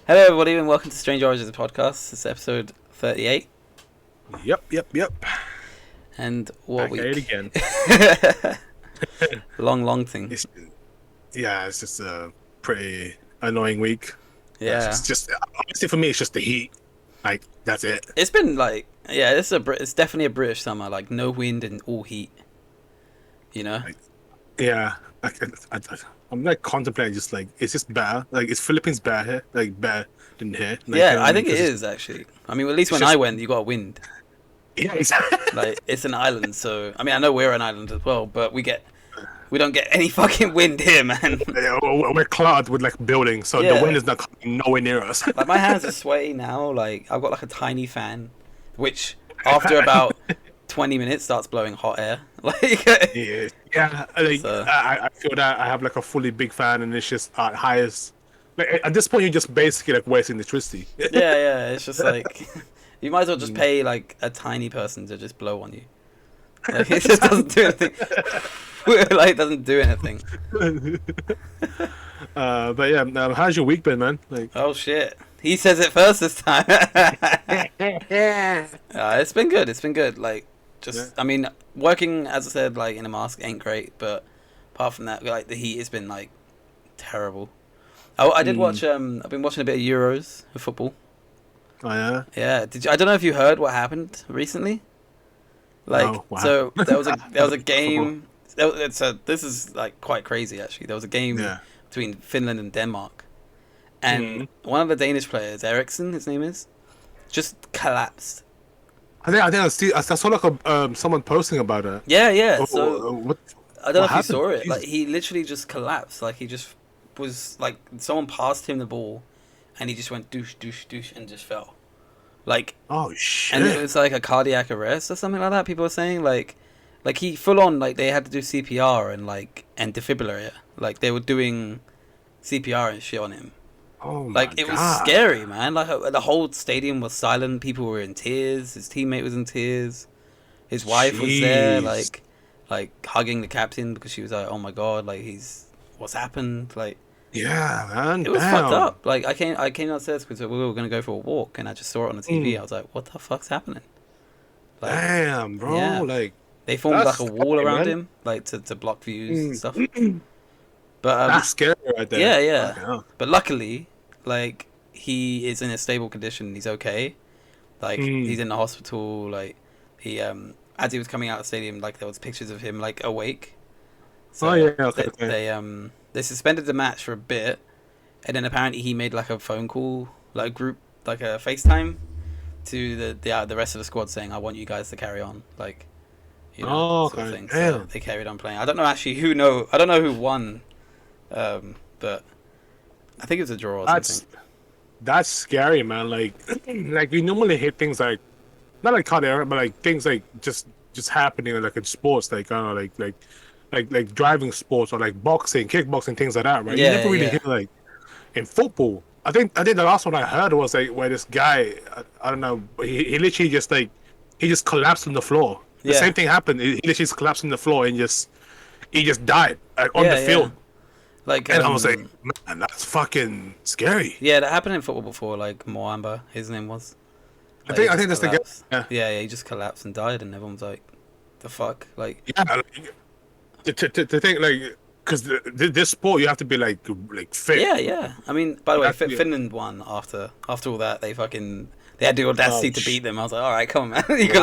Hello, everybody, and welcome to Strange Origins podcast. This is episode 38. Yep. And what Back at it week? again. long thing. It's just a pretty annoying week. Yeah. It's just honestly for me, it's just the heat. Like that's it. It's been like, yeah, it's definitely a British summer. Like, no wind and all heat. You know? Like, yeah, I'm like contemplating just like it's just better. Like is Philippines better here? Like better than here? Like, Yeah, I think it 'cause is, actually. I mean, at least it's when I just went, you got wind. yeah, exactly. Like, it's an island, so... I mean, I know we're an island as well, but we don't get any fucking wind here, man. Yeah, we're clouded with like buildings, so the Yeah. wind is not coming nowhere near us. Like, my hands are sweaty now. Like, I've got like a tiny fan, which after about 20 minutes starts blowing hot air. Like, Yeah. Like so, I feel that I have like a fully big fan, and it's just at highest. Like at this point, you're just basically like wasting electricity. yeah, it's just like you might as well just pay like a tiny person to just blow on you. Like, it just doesn't do anything. Like, it doesn't do anything. But yeah, how's your week been, man? Like, Oh shit. He says it first this time. It's been good. It's been good. Like, just, I mean, working, as I said, like, in a mask ain't great, but apart from that, like, the heat has been, like, terrible. I did watch, I've been watching a bit of Euros of football. Oh yeah. Yeah, I don't know if you heard what happened recently. Like, No, what so happened? there was a Football. game. This is like quite crazy actually. There was a game Yeah. between Finland and Denmark, and one of the Danish players, Eriksson, his name is, just collapsed. I saw like someone posting about it. Yeah. Oh, So what? I don't know What if you saw happened? it. Like, Jesus. he literally just collapsed. Like, he just was like, someone passed him the ball, and he just went douche, and just fell. Like, Oh and it shit. was like a cardiac arrest or something like that. People were saying like he full on, like, they had to do CPR and defibrillator. Like, they were doing CPR and shit on him. Oh my Like, it was god. scary, man. Like, the whole stadium was silent. People were in tears. His teammate was in tears. His wife was there, Jeez. like hugging the captain because she was like, "Oh my god, like, what's happened?" Like, Yeah, man. it was fucked Damn. up. Like, I came downstairs because we were gonna go for a walk, and I just saw it on the TV. I was like, "What the fuck's happening?" Like, Damn, bro. yeah. Like They formed like that's a wall scary, around man. him, like, to block views and stuff. Mm. But That's scary right there. yeah. Fucking hell. But luckily, like, he is in a stable condition. He's okay. Like, he's in the hospital. Like, he as he was coming out of the stadium, like, there was pictures of him like awake. So Oh yeah, okay. they suspended the match for a bit, and then apparently he made like a phone call, like a group, like a FaceTime, to the rest of the squad saying, "I want you guys to carry on." Like, you know, Oh, sort of okay. thing. So Damn. they carried on playing. I don't know actually I don't know who won, but I think it was a draw or That's something. that's scary, man. Like like you normally hit things like not like cardiac, but like things like just happening like in sports, like I don't know, like driving sports or like boxing, kickboxing, things like that, right? You Yeah, never really yeah. hear like in football. I think the last one I heard was like where this guy I don't know, he literally just like he just collapsed on the floor. The Yeah. same thing happened. He literally just collapsed on the floor and he just died like, on Yeah, the yeah. field. Like, And I was like, man, that's fucking scary. yeah, that happened in football before. Like, Moamba, his name was. I Like, think he I think just that's the collapsed. guy. Yeah. Yeah, he just collapsed and died, and everyone was like, "The fuck!" Like, Yeah, like, to think like because this sport you have to be like fit. yeah. I mean, by the way, Exactly. Finland won after all that. They had the audacity Oh, to beat them. I was like, all right, come on, man. You could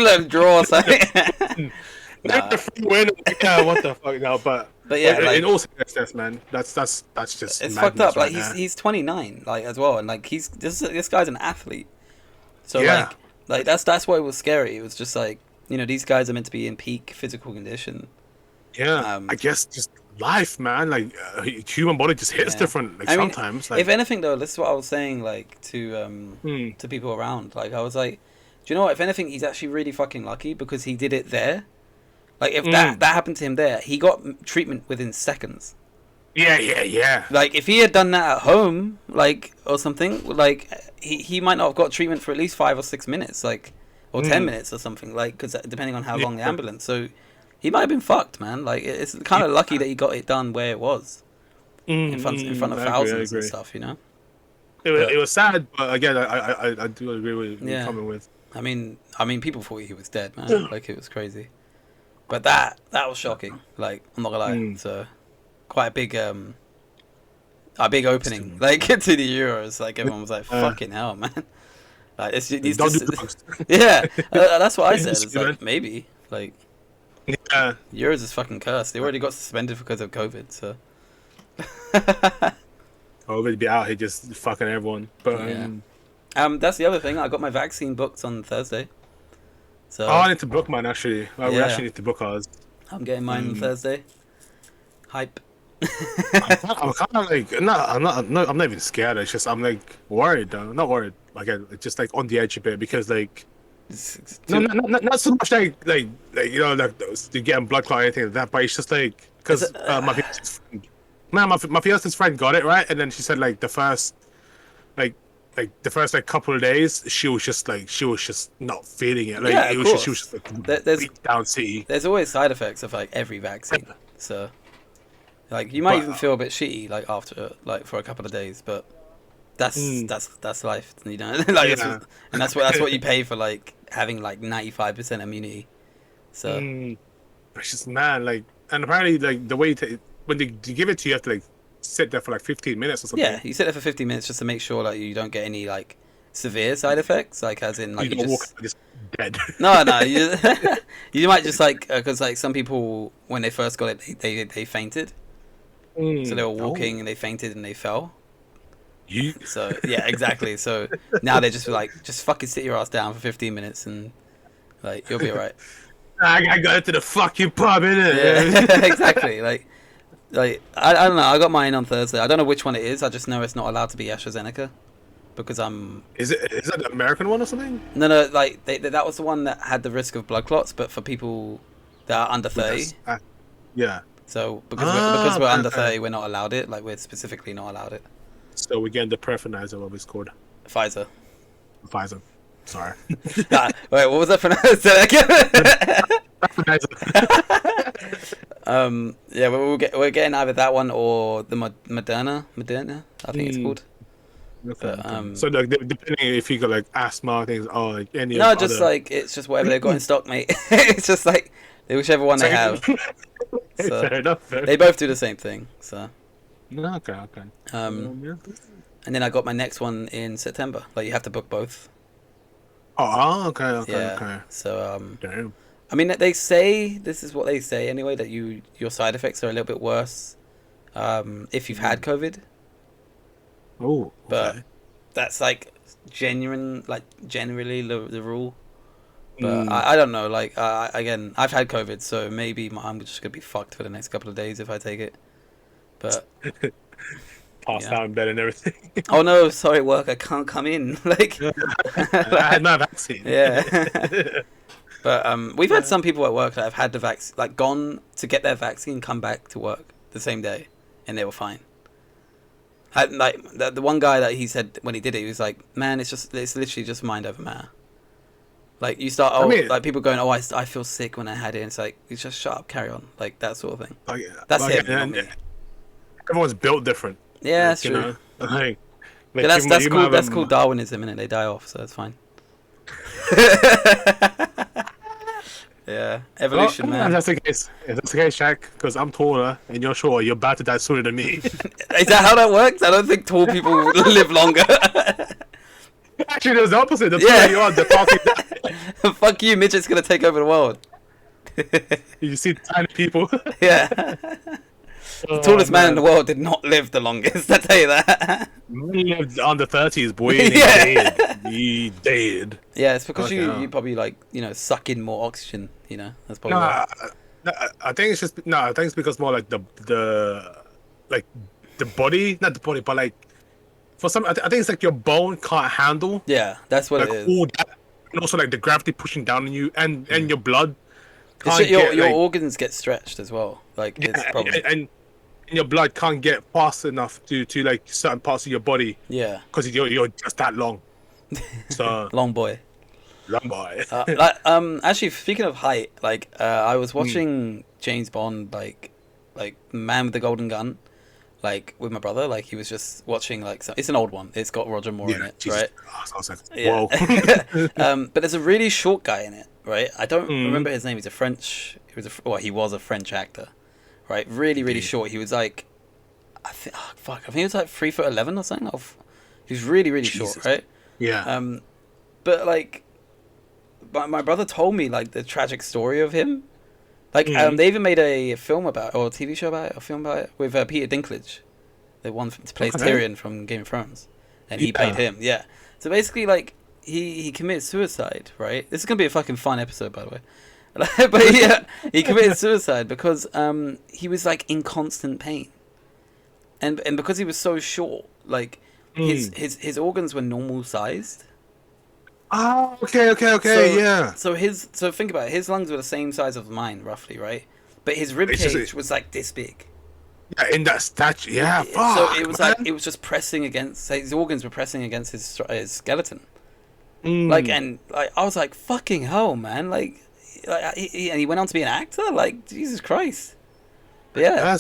let them draw or something. Not Nah. the free win. Yeah, what the fuck? No, but Yeah, in like, all seriousness, man, that's just it's madness fucked up. Like, right there. he's 29, like, as well, and like, this guy's an athlete. So Yeah. like that's why it was scary. It was just like, you know, these guys are meant to be in peak physical condition. Yeah, I guess just life, man. Like human body just hits Yeah. different. Like I mean, sometimes, like if anything, though, this is what I was saying, like, hmm, to people around. Like, I was like, do you know what? If anything, he's actually really fucking lucky because he did it there. Like, if that happened to him there, he got treatment within seconds. yeah. Like, if he had done that at home, like, or something, like, he might not have got treatment for at least 5 or 6 minutes, like, or 10 minutes or something, like, because depending on how long the Yeah. ambulance. So he might have been fucked, man. Like, it's kind of lucky that he got it done where it was, in front of I thousands and agree. stuff, you know. But it was sad, but again, I do agree with you yeah, coming with. people thought he was dead, man. Like it was crazy. But that was shocking. Like I'm not gonna lie. Mm. So quite a big opening like to the Euros. Like everyone was like, "Fucking hell, man!" Like it's Don't do just drugs. yeah. That's what I said. It's Man. like maybe like Yeah. Euros is fucking cursed. They already got suspended because of COVID. So Or we'd be out here just fucking everyone. But yeah. That's the other thing. I got my vaccine booked on Thursday. So I need to book mine actually. We yeah. actually need to book ours. I'm getting mine on Thursday. Hype. I'm kind of like I'm not even scared. It's just I'm like worried. Though. Not worried. Again, just like on the edge a bit because like not so much like you know like you getting blood clot or anything like that. But it's just like because my fiance's friend, my fiance's friend got it right, and then she said like the first like couple of days she was just not feeling it. Like yeah, it of was course. just she was just like There's beat down city. there's always side effects of like every vaccine. So like you might even feel a bit shitty like after like for a couple of days, but that's life, you know. Like and that's what you pay for like having like 95% immunity. So It's just man like, and apparently like the way when they give it to you, you have to like sit there for like 15 minutes or something. yeah, you sit there for 15 minutes just to make sure like you don't get any like severe side effects, like as in like you you don't just walk just dead. no you you might just like because like some people when they first got it they fainted, so they were walking and they fainted and they fell. So yeah, exactly. So now they're just like, just fucking sit your ass down for 15 minutes and like you'll be alright. I got into the fucking pub, innit? Yeah, exactly. Like I don't know. I got mine on Thursday. I don't know which one it is. I just know it's not allowed to be AstraZeneca because I'm. Is that the American one or something? No. Like that was the one that had the risk of blood clots, but for people that are under 30. Yeah. So because we're under 30, we're not allowed it. Like we're specifically not allowed it. So we're getting the Prefinizer, what it's called. Pfizer. Sorry. Wait, what was that for? Say that again. Yeah, we're getting either that one or the Moderna, I think it's called. Okay, But, so like, depending if you got like asthma things or like any. No, just other... like it's just whatever they've got in stock, mate. It's just like whichever one they have. So fair enough. They both do the same thing. So. Okay. And then I got my next one in September. Like you have to book both. Oh, okay. Yeah. So damn. I mean, they say this is what they say anyway, that your side effects are a little bit worse if you've had COVID. Oh, okay. But that's like generally the rule. But I don't know. Like again, I've had COVID, so maybe I'm just gonna be fucked for the next couple of days if I take it. But passed out in bed and everything. Oh no, sorry, work. I can't come in. Like I had my vaccine. Yeah. But we've had some people at work that have had the vaccine, like gone to get their vaccine, come back to work the same day, and they were fine. Like the one guy that he said when he did it, he was like, "Man, it's literally just mind over matter." Like you start, like people going, "Oh, I feel sick when I had it." And it's like, you just shut up, carry on, like that sort of thing. That's it. Everyone's built different. Yeah, that's true. Know? Like that's cool. That's called Darwinism, and they die off, so it's fine. Yeah, evolution, man. If that's the case, Shaq, because I'm taller and you're shorter, you're about to die sooner than me. Is that how that works? I don't think tall people live longer. Actually, there's the opposite. The taller you are, the faster you die. Fuck you, midget's gonna take over the world. You see tiny people. Yeah. The tallest man in the world did not live the longest, I tell you that. He lived under 30s, boy. Yeah. He dead. Yeah, it's because you probably like, suck in more oxygen, That's probably I think it's just I think it's because more like the body, not the body, but like for some I think it's like your bone can't handle. Yeah, that's what like, it is. All that, and also like the gravity pushing down on you and your blood. Your organs get stretched as well. Like it's probably and your blood can't get fast enough to like certain parts of your body. Yeah. Because you're just that long. So long boy. Actually, speaking of height, like I was watching James Bond, like Man with the Golden Gun, like with my brother. Like he was just watching like it's an old one. It's got Roger Moore in it, Jesus. right? Oh, I was like, Yeah. whoa. But there's a really short guy in it, right? I don't Mm. remember his name. He was a French actor, right? Really, really short. He was like, I think he was like 3'11" or something. He was really, really short, Jesus. right? Yeah. But like, my brother told me like the tragic story of him. Like, they even made a film about it, or a TV show about it, a film about it with Peter Dinklage, the one that plays Tyrion from Game of Thrones, and he played him. Yeah. So basically, like, he committed suicide, right? This is gonna be a fucking fun episode, by the way. But yeah, he committed suicide because he was like in constant pain, and because he was so short, like his organs were normal sized. Oh, okay, yeah. So think about it. His lungs were the same size of mine, roughly, right? But his rib cage was like this big. Yeah, in that statue, yeah. Fuck, so it was man. like it was just pressing against his organs were pressing against his skeleton. Mm. Like and like I was like fucking hell, man. Like and he went on to be an actor. Like Jesus Christ. But yeah,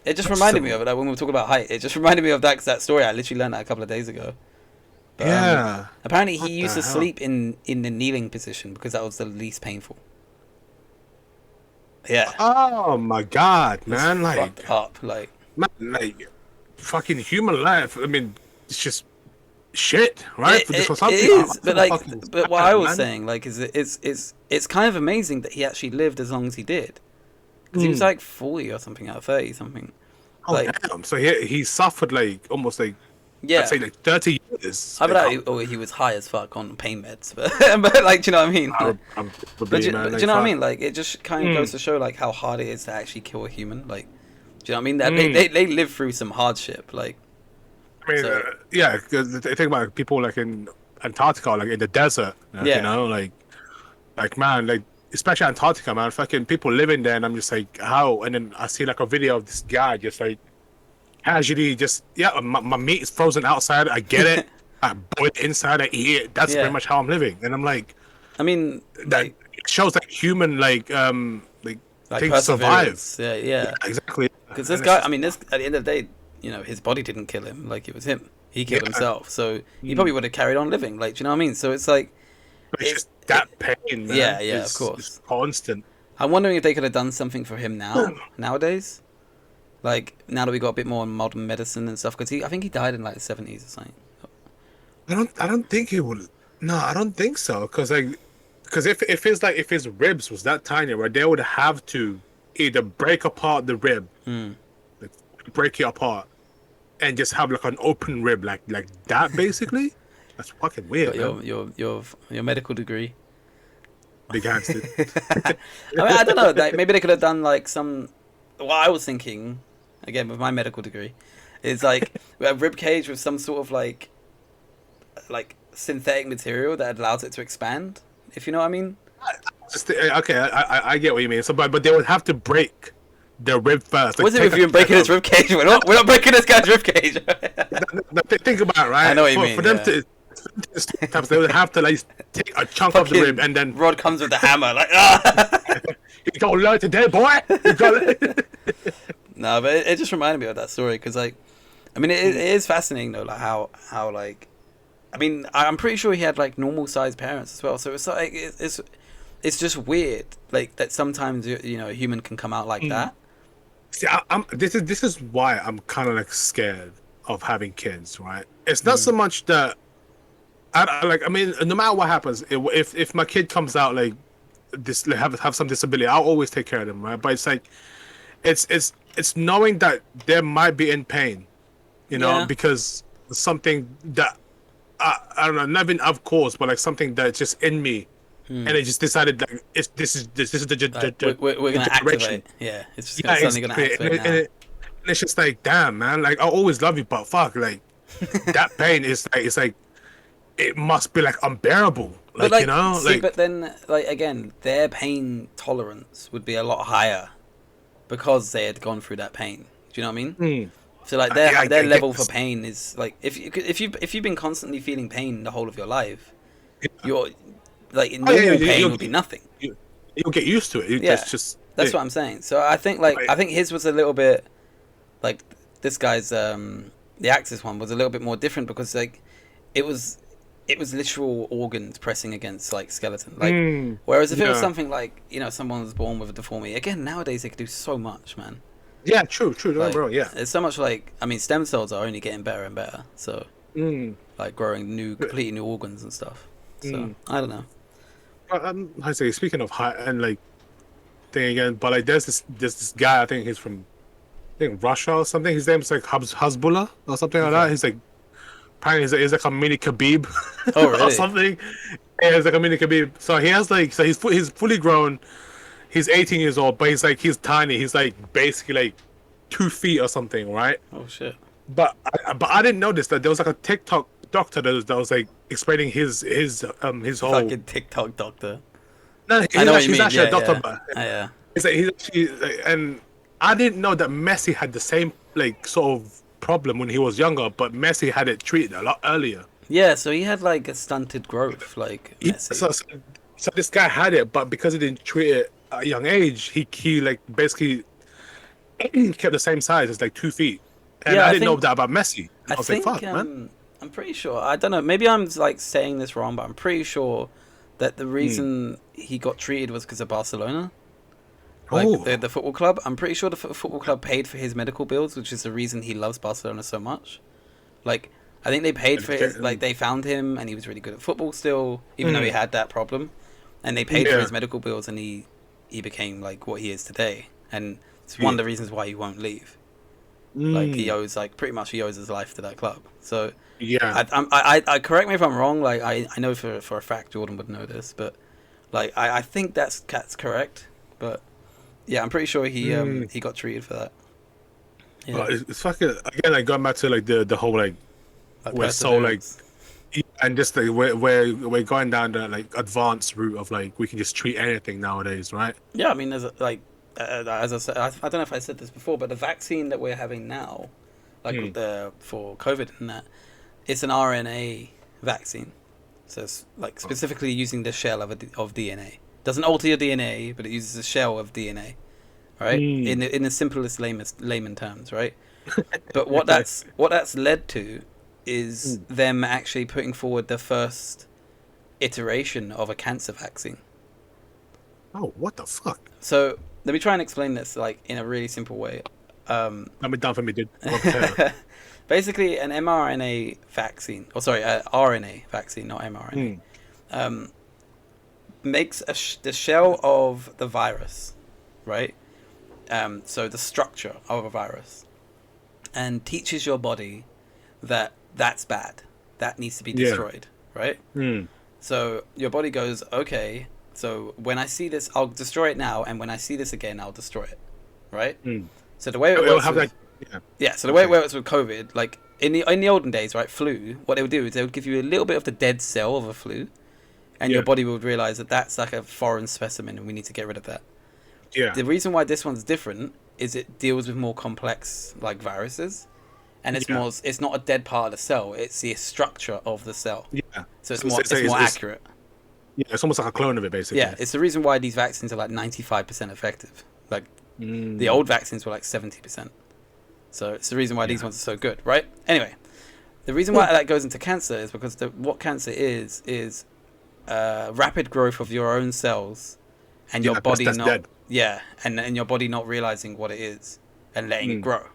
it just reminded me of it. Like when we were talking about height, it just reminded me of that story. I literally learned that a couple of days ago. But, yeah. Apparently, he used to sleep in the kneeling position because that was the least painful. Yeah. Oh my God, man! Like fucked up, like man, like fucking human life. I mean, it's just shit, right? It is, but like, but what I was saying, like, is it's kind of amazing that he actually lived as long as he did, because he was like 40 or something, 30 something. Oh like, damn! So he suffered like almost like. Yeah, I'd say like 30 years. I bet he was high as fuck on pain meds, but but like, do you know what I mean? Do you know what I mean? Like, it just kind of goes to show like how hard it is to actually kill a human. Like, do you know what I mean? That they live through some hardship. Like, I mean, yeah, because think about people like in Antarctica, like in the desert. You know, like man, like especially Antarctica, man. Fucking people living there, and I'm just like, how? And then I see like a video of this guy just like. Casually, just my meat is frozen outside. I get it. I boil it inside. I eat it. That's pretty much how I'm living. And I'm like, I mean, that shows that human like things survive. Yeah, exactly. Because this guy, I mean, at the end of the day, you know, his body didn't kill him. Like it was him. He killed himself. So he probably would have carried on living. Like, do you know what I mean? So it's like, it's just that pain. Man. Yeah, of course, it's constant. I'm wondering if they could have done something for him nowadays. Like, now that we got a bit more modern medicine and stuff, because I think he died in like the 70s or something. I don't think he would. No, I don't think so. Because if his ribs was that tiny, right, they would have to either break apart the rib, like break it apart, and just have like an open rib, like that basically. That's fucking weird. Your medical degree. Big hands, dude. I mean, I don't know. Like, maybe they could have done like some. What I was thinking, again with my medical degree, is like a rib cage with some sort of like synthetic material that allows it to expand. If you know what I mean. Okay, I get what you mean. So, but they would have to break the rib first. Like, what's it with you breaking his rib cage? We're not breaking this guy's rib cage. Think about it, right? I know what you mean. For them to they would have to like take a chunk of the rib and then Rod comes with the hammer like ah. You gotta learn today, boy. No, but it just reminded me of that story because like, I mean, it is fascinating though, like how like, I mean, I'm pretty sure he had like normal sized parents as well. So it's like it's just weird like that sometimes you know a human can come out like that. See, this is why I'm kind of like scared of having kids, right? It's not so much that I mean, no matter what happens, if my kid comes out like this, like, have some disability, I'll always take care of them, right? But it's like, it's knowing that they might be in pain, you know, because something that I don't know, not even of course, but like something that's just in me, and it just decided like this is the we're gonna activate. Yeah, it's just suddenly gonna activate now. And it's just like, damn, man, like I always love you, but fuck, like that pain is like it's like. It must be like unbearable, like, you know. See, like, but then, like again, their pain tolerance would be a lot higher because they had gone through that pain. Do you know what I mean? So like their level for pain is like if you've been constantly feeling pain the whole of your life, you're like normal pain would be nothing. You'll get used to it. That's what I'm saying. So I think his was a little bit like this guy's the Axis one was a little bit more different because like it was literal organs pressing against like skeleton. Like whereas if it was something like, you know, someone was born with a deformity, again nowadays they could do so much, man. Yeah, true, Like, bro. Yeah, there's so much, like, I mean, stem cells are only getting better and better. So like growing completely new organs and stuff. So I don't know. I say, speaking of high and like thing again, but like there's this guy. I think he's from Russia or something. His name's like Hasbullah or something like that. He's like apparently he's like a mini Khabib Oh, really? or something. Yeah, he's like a mini Khabib. So he has like he's fully grown. He's 18 years old, but he's tiny. He's like basically like 2 feet or something, right? Oh shit. But I didn't notice that there was like a TikTok doctor that was like explaining his whole. Fucking TikTok doctor. No, he's actually a doctor. Yeah. But Yeah. he's actually, and I didn't know that Messi had the same like sort of problem when he was younger, but Messi had it treated a lot earlier. Yeah, so he had like a stunted growth, like Messi. So this guy had it, but because he didn't treat it at a young age, he like basically kept the same size as like 2 feet. And Yeah, I I didn't know think- that about Messi. I was think like, fuck, man. I'm pretty sure. I don't know. Maybe I'm like saying this wrong, but I'm pretty sure that the reason he got treated was because of Barcelona, like Oh. the football club. I'm pretty sure the football club paid for his medical bills, which is the reason he loves Barcelona so much. Like, I think they paid for his. Like, they found him, and he was really good at football still, even though he had that problem. And they paid for his medical bills, and he became like what he is today. And it's one of the reasons why he won't leave. Like he owes pretty much his life to that club. So Yeah. I correct me if I'm wrong. Like I know for a fact Jordan would know this, but like I think that's correct. But yeah, I'm pretty sure he got treated for that. Yeah. But it's fucking again like going back to like the whole like we're so like perseverance. and just like we're going down the like advanced route of like we can just treat anything nowadays, right? Yeah, I mean, there's like as I said, I don't know if I said this before, but the vaccine that we're having now, like for COVID and that, it's an RNA vaccine. So it's like specifically using the shell of DNA. Doesn't alter your DNA, but it uses the shell of DNA, right? In the simplest layman terms, right? But what that's led to is them actually putting forward the first iteration of a cancer vaccine. Oh, what the fuck? So let me try and explain this like in a really simple way. Let me down for me, dude. Basically, an mRNA vaccine, RNA vaccine, not mRNA, makes the shell of the virus, right? So the structure of a virus, and teaches your body that that's bad, that needs to be destroyed, right? So your body goes, okay, so when I see this, I'll destroy it now, and when I see this again, I'll destroy it, right? So the way it works so the way it works with COVID, like in the olden days, right, flu, what they would do is they would give you a little bit of the dead cell of a flu, and your body would realize that that's like a foreign specimen, and we need to get rid of that. Yeah. The reason why this one's different is it deals with more complex like viruses, and it's more. It's not a dead part of the cell; it's the structure of the cell. Yeah. So it's more accurate. Yeah, it's almost like a clone of it, basically. Yeah, it's the reason why these vaccines are like 95% effective. Like the old vaccines were like 70%. So it's the reason why these ones are so good, right? Anyway, the reason why that goes into cancer is because what cancer is rapid growth of your own cells, and your body that's not dead. and your body not realizing what it is and letting it grow.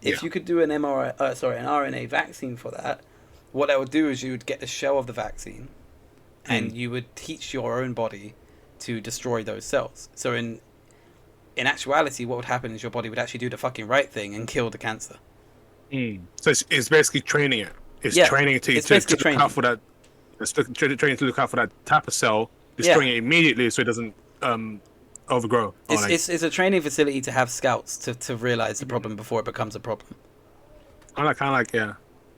If you could do an RNA vaccine for that, what that would do is you would get the shell of the vaccine, and you would teach your own body to destroy those cells. So in actuality, what would happen is your body would actually do the fucking right thing and kill the cancer. So it's basically training it. It's training it to look out for that. It's training to look out for that type of cell, destroying it immediately so it doesn't overgrow. It's a training facility to have scouts to realize the problem before it becomes a problem. Kind of like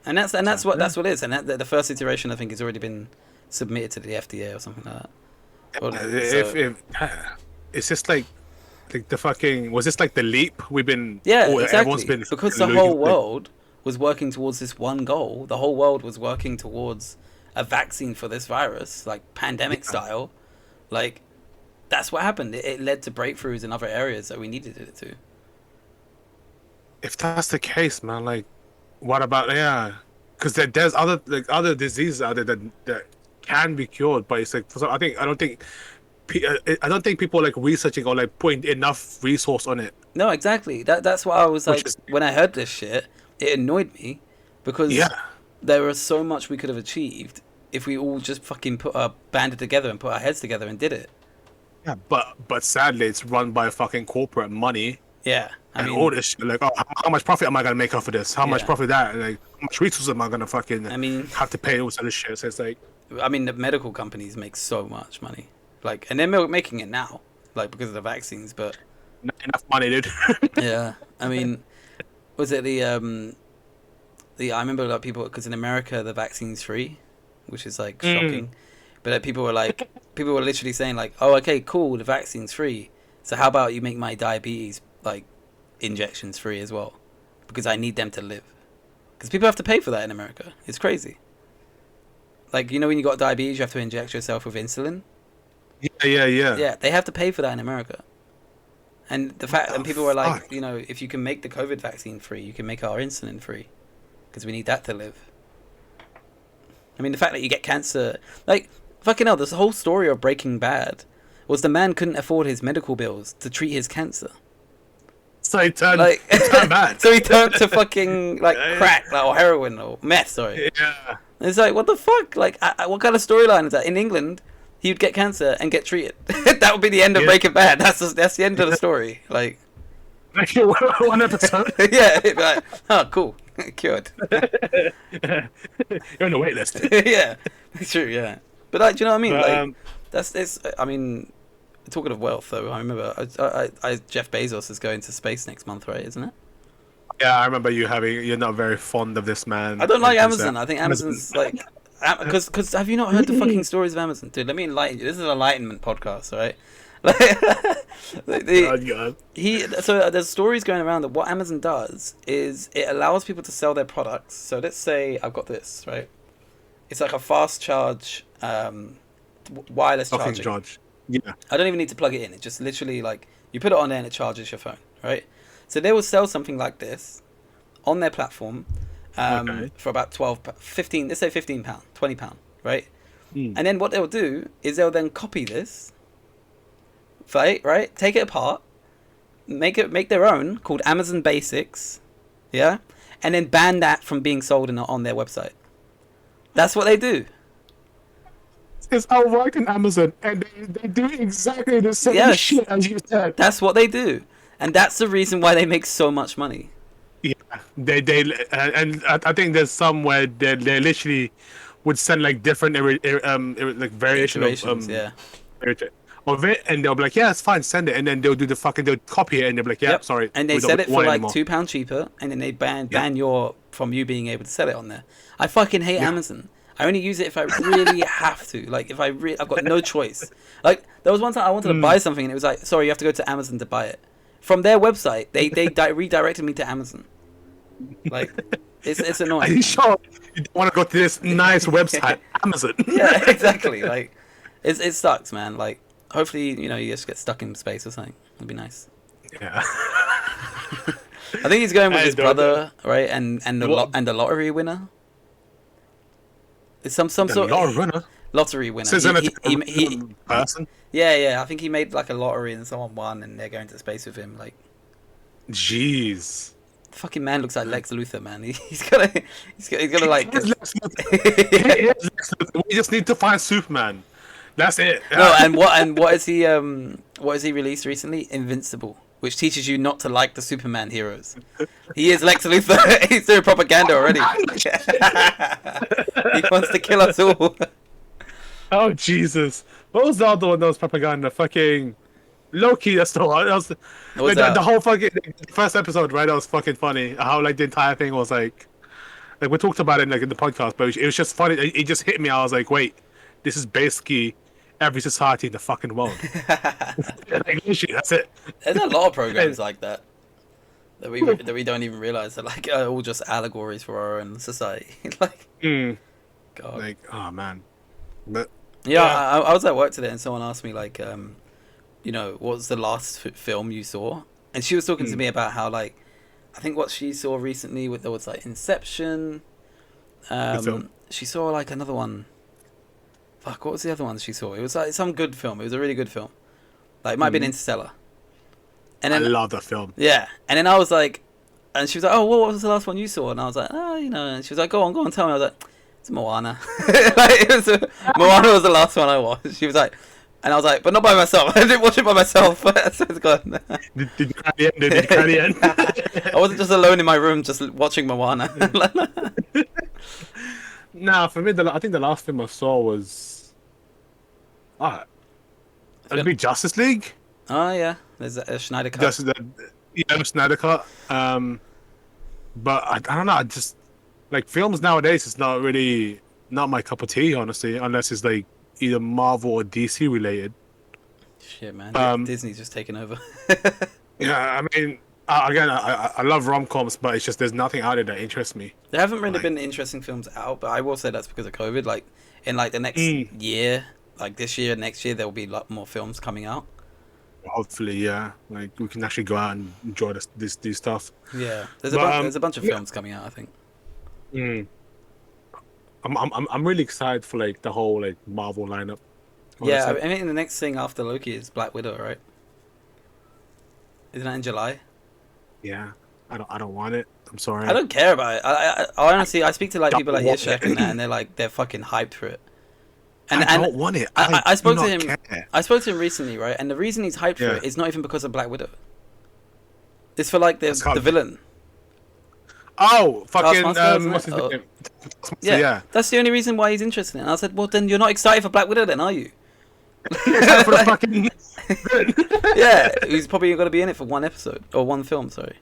And that's what it is. And the first iteration I think has already been submitted to the FDA or something like that. Well, it's just like the fucking was this like the leap we've been exactly. everyone's been because the whole world was working towards this one goal. The whole world was working towards a vaccine for this virus, like pandemic style. Like that's what happened. It led to breakthroughs in other areas that we needed it to. if that's the case, man, like, what about because there's other diseases out there that can be cured, but it's like I don't think people are, like, researching or like putting enough resource on it, No, exactly. That's why I was which like, is when I heard this shit, it annoyed me yeah. because there was so much we could have achieved if we all just fucking put our banded together and put our heads together and did it. Yeah, but sadly, it's run by fucking corporate money Yeah, I and all mean, this shit. Like, oh, how much profit am I gonna make off of this? How much yeah, profit that? Like, how much resources am I gonna fucking I mean, have to pay all this other shit? So it's like, the medical companies make so much money, like, and they're making it now, like because of the vaccines. But not enough money, dude. yeah, I mean, was it the I remember like people because in America the vaccine's free, which is like shocking. But people were literally saying like, oh, okay, cool, the vaccine's free. So how about you make my diabetes like injections free as well, because I need them to live. Because people have to pay for that in America. It's crazy. Like, when you got diabetes, you have to inject yourself with insulin. Yeah. Yeah, they have to pay for that in America. And and people were like, Fuck? if you can make the COVID vaccine free, you can make our insulin free, because we need that to live. I mean, the fact that you get cancer, like, fucking hell, this whole story of Breaking Bad was the man couldn't afford his medical bills to treat his cancer. So he turned Like, bad. so he turned to fucking, like, crack, like, or heroin, or meth, sorry. Yeah. And it's like, what the fuck? Like, what kind of storyline is that? In England, he would get cancer and get treated. That would be the end of Breaking Bad. That's the end of the story. Like, One episode. yeah, it'd be like, oh, cool, cured. You're on the wait list. Yeah, it's true. Yeah, but like, do you know what I mean? But, Like, it's. I mean, talking of wealth, though, I remember Jeff Bezos is going to space next month, right? Isn't it? yeah, I remember you're not very fond of this man. I don't like Because, Amazon. I think Amazon's like, because have you not heard the fucking stories of Amazon, dude? Let me enlighten you. This is an enlightenment podcast, all right? Like, God. so there's stories going around that what Amazon does is it allows people to sell their products. So let's say I've got this, right? It's like a fast charge, wireless Fucking charging. George. Yeah. I don't even need to plug it in. It just literally, like, you put it on there and it charges your phone, right? So they will sell something like this on their platform for about 15, let's say £15, £20, right? And then what they'll do is they'll then copy this, right? Take it apart, make their own called Amazon Basics, yeah? And then ban that from being sold on their website. That's what they do. It's I work in Amazon, and they do exactly the same Yes. shit as you said. That's what they do. And that's the reason why they make so much money. Yeah, and I think there's some where they literally would send like different like variation Iterations, of yeah. of it, and they'll be like, yeah, it's fine, send it, and then they'll copy it, and they'll be like, yeah, Yep. sorry, And they we sell don't it for want like anymore. £2 cheaper, and then they ban from you being able to sell it on there. I fucking hate Amazon. I only use it if I really have to. Like, if I've got no choice. Like, there was one time I wanted to buy something, and it was like, sorry, you have to go to Amazon to buy it. From their website, they redirected me to Amazon. Like, it's annoying. Are you sure you don't want to go to this nice website, Amazon? Yeah, exactly. Like, it sucks, man. Like, hopefully, you just get stuck in space or something. It'd be nice. Yeah. I think he's going with his don't brother, right? And the lottery winner. It's some sort of lottery winner. So is that a person? Yeah. I think he made like a lottery and someone won, and they're going to space with him. Like, Jeez. the fucking man looks like Lex Luthor, man. He's gonna like. He is Lex Luthor. We just need to find Superman. That's it. No, and what is he released recently? Invincible, which teaches you not to like the Superman heroes. He is Lex Luthor. He's doing propaganda already. He wants to kill us all. Oh Jesus! What was the other one that was propaganda? Fucking Loki. That's the one. That was like, the whole fucking first episode, right? That was fucking funny. How like the entire thing was like we talked about it in the podcast, but it was just funny. It just hit me. I was like, wait, this is basically every society in the fucking world. Like, literally, that's it. There's a lot of programs like that we don't even realize that like are all just allegories for our own society. Like, God. Like, oh man, but yeah. I was at work today and someone asked me like, what was the last film you saw? And she was talking to me about how like I think what she saw recently there was like Inception. Good film. She saw like another one. Fuck, what was the other one she saw? It was like some good film. It was a really good film. Like it might have been Interstellar. And then, I love that film. Yeah, and then I was like, and she was like, "Oh, what was the last one you saw?" And I was like, "Oh, you know." And she was like, "Go on, tell me." I was like, "It's Moana." Like, Moana was the last one I watched. She was like, and I was like, "But not by myself. I didn't watch it by myself." So it's gone. Did you cry the end? Did you cry the end? I wasn't just alone in my room, just watching Moana. Nah, for me, I think the last film I saw was, it'd be Justice League. Oh yeah, there's a Schneider Cut. Snyder Cut. But I don't know. I just like films nowadays. It's not really not my cup of tea, honestly, unless it's like either Marvel or DC related. Shit, man. Disney's just taken over. Yeah, I mean, again, I love rom-coms, but it's just there's nothing out there that interests me. There haven't really been interesting films out, but I will say that's because of COVID. Like in like the next year, like this year, next year, there will be a lot more films coming out. Hopefully, yeah. Like we can actually go out and enjoy this stuff. Yeah, there's a bunch of films coming out, I think. I'm really excited for like the whole like Marvel lineup. Honestly. Yeah, I mean the next thing after Loki is Black Widow, right? Isn't that in July? Yeah, I don't want it. I'm sorry. I don't care about it. I honestly, I speak to like people like Yeshak and that, and they're fucking hyped for it. And I don't want it. I spoke to him. Care. I spoke to him recently, right? And the reason he's hyped for it is not even because of Black Widow. It's for like the villain. Oh, fucking what's his name? Yeah, that's the only reason why he's interested in it. And I said, well, then you're not excited for Black Widow, then, are you? Except for the fucking yeah, he's probably going to be in it for one episode or one film. Sorry.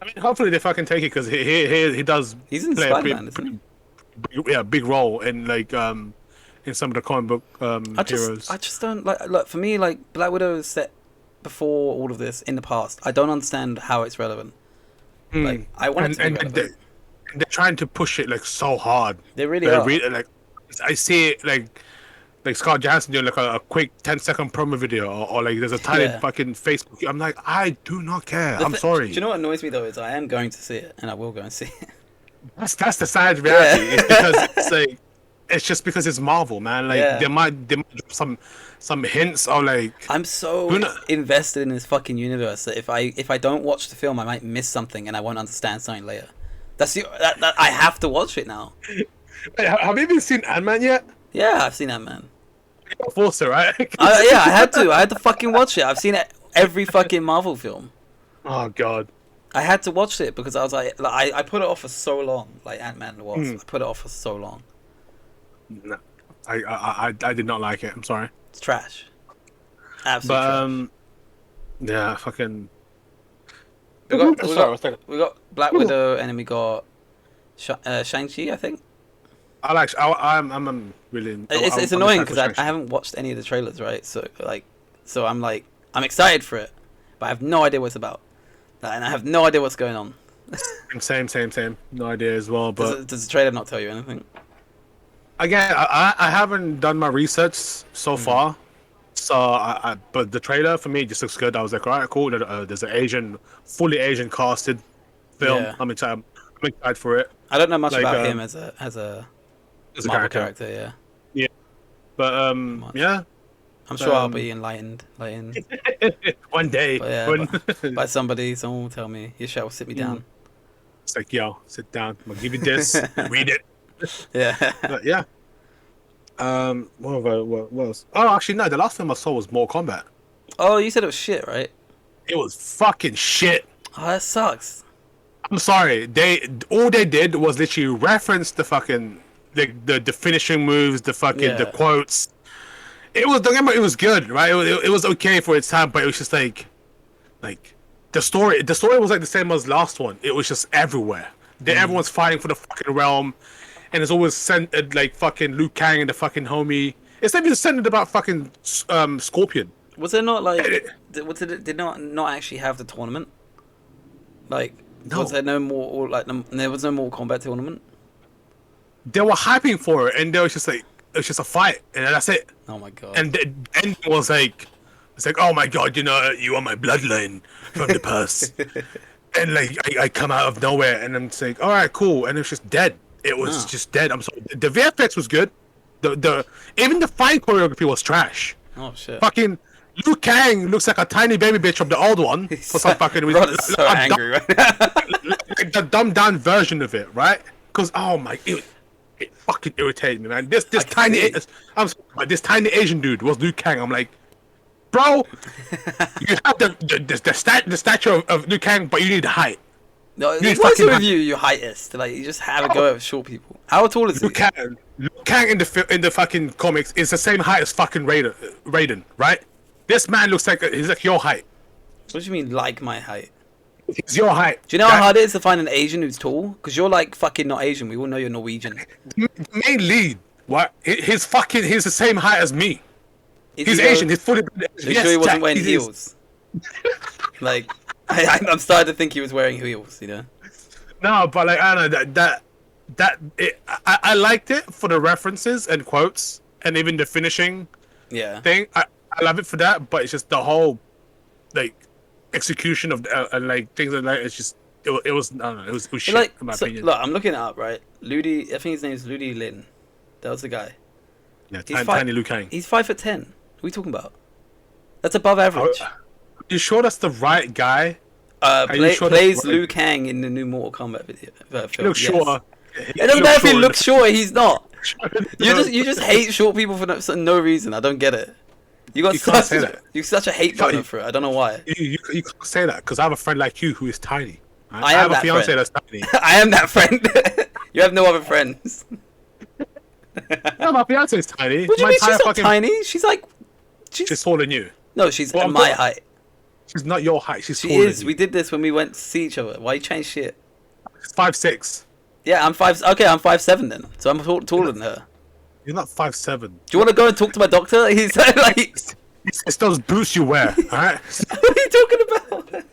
I mean, hopefully they fucking take it because he does. He's in Spider-Man, isn't he? Big role in like in some of the comic book heroes. I just don't like. Look, for me, like Black Widow is set before all of this in the past. I don't understand how it's relevant. Like I want it to be relevant. They're trying to push it like so hard. They really are. Like I see it like Scarlett Johansson doing like a quick 10-second promo video or like there's a tiny fucking Facebook. I'm like, I do not care. I'm sorry. Do you know what annoys me though is I am going to see it and I will go and see it. That's the sad reality. Yeah. It's because it's like it's just because it's Marvel, man. Like they might drop some hints or like I'm so invested in this fucking universe that if I don't watch the film I might miss something and I won't understand something later. That I have to watch it now. Wait, have you even seen Ant-Man yet? Yeah, I've seen Ant-Man. Forced it, right? Yeah, I had to fucking watch it. I've seen it every fucking Marvel film. Oh god. I had to watch it because I was like I put it off for so long. Like Ant-Man was. I put it off for so long. No, I did not like it. I'm sorry. It's trash. Absolutely. But yeah, fucking. We got Black Widow and then we got Shang-Chi, I think. I'm really. It's annoying because I haven't watched any of the trailers, right? So I'm excited for it, but I have no idea what it's about, and I have no idea what's going on. Same. No idea as well. But does the trailer not tell you anything? Again, I haven't done my research so far, so but the trailer for me just looks good. I was like, all right, cool. There's an fully Asian casted film. Yeah. I'm excited for it. I don't know much about him as a Marvel character. Yeah. But yeah. I'm sure I'll be enlightened one day. By somebody. Someone will tell me. You shall sit me down. It's like, yo, sit down. I'm gonna give you this. Read it. Yeah. But yeah. What else? Oh, actually, no. The last film I saw was Mortal Kombat. Oh, you said it was shit, right? It was fucking shit. Oh, that sucks. I'm sorry. All they did was literally reference the fucking the finishing moves, the fucking the quotes. It was good, right? It was okay for its time, but it was just like the story was like the same as last one. It was just everywhere. Everyone's fighting for the fucking realm, and it's always centered like fucking Liu Kang and the fucking homie. It's not even centered about fucking Scorpion. Was there not like did not actually have the tournament? Like no. Was there no more or like there was no more combat tournament? They were hyping for it, and they was just like it was just a fight, and that's it. Oh my god! And the ending was like, it's like, oh my god, you are my bloodline from the past. and like I come out of nowhere, and I'm saying, all right, cool, and it's just dead. It was just dead. I'm sorry. The VFX was good. The even the fight choreography was trash. Oh shit! Fucking Liu Kang looks like a tiny baby bitch from the old one for some fucking reason. Rod is so angry right now. Like the dumbed down version of it, right? Because oh my, it fucking irritated me, man. This tiny, I'm sorry, this tiny Asian dude was Liu Kang. I'm like, bro, you have the stature of Liu Kang, but you need the height. No, what is it with you heightist? Like you just have a go at short people. How tall is he? Liu Kang in the fucking comics is the same height as fucking Raiden, right? This man looks like he's like your height. What do you mean, like my height? He's your height. Do you know how hard it is to find an Asian who's tall? Because you're like fucking not Asian. We all know you're Norwegian. The main lead, what? He's the same height as me. He's Asian. He's fully. Are you sure he wasn't wearing heels? Like, I'm starting to think he was wearing heels. You know? No, but like I don't know I liked it for the references and quotes and even the finishing. Yeah. Thing. I love it for that, but it's just the whole like execution of like things like that. It's just it was I don't know. It was shit like, in my opinion. Look, I'm looking it up, right? Ludi, I think his name is Ludi Lin. That was the guy. Yeah, tiny Liu Kang. He's 5'10". What are we talking about? That's above average. Are you sure that's the right guy? Plays Liu Kang in the new Mortal Kombat video. Film. He looks shorter. It doesn't matter if he looks short. He's not. You just hate short people for no reason. I don't get it. You're such a hate boner for it. I don't know why. You can't say that because I have a friend like you who is tiny. Right? I have a fiance that's tiny. I am that friend. You have no other friends. No, my fiance is tiny. What do you mean she's not tiny? She's taller than you. No, she's my height. She's not your height. She's she taller is. than you. We did this when we went to see each other. Why you change shit? She's 5'6". Yeah, I'm 5. Okay, I'm 5'7" then. So I'm taller than her. You're not 5'7". Do you want to go and talk to my doctor? He's like, it's those boots you wear. All right. What are you talking about?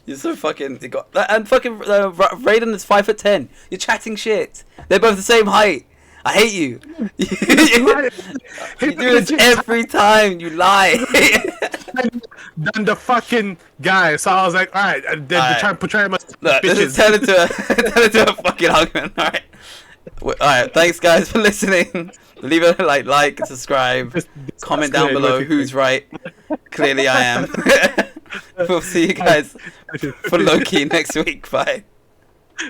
You're so fucking. And fucking Raiden is 5'10". You're chatting shit. They're both the same height. I hate you. You do this every time. You lie. Than the fucking guy. So I was like, all right. They're trying to portray him as bitches. Turn into a fucking argument. All right. All right. Thanks, guys, for listening. Leave a like, subscribe, comment down below who's right. Clearly, I am. We'll see you guys for Loki next week. Bye.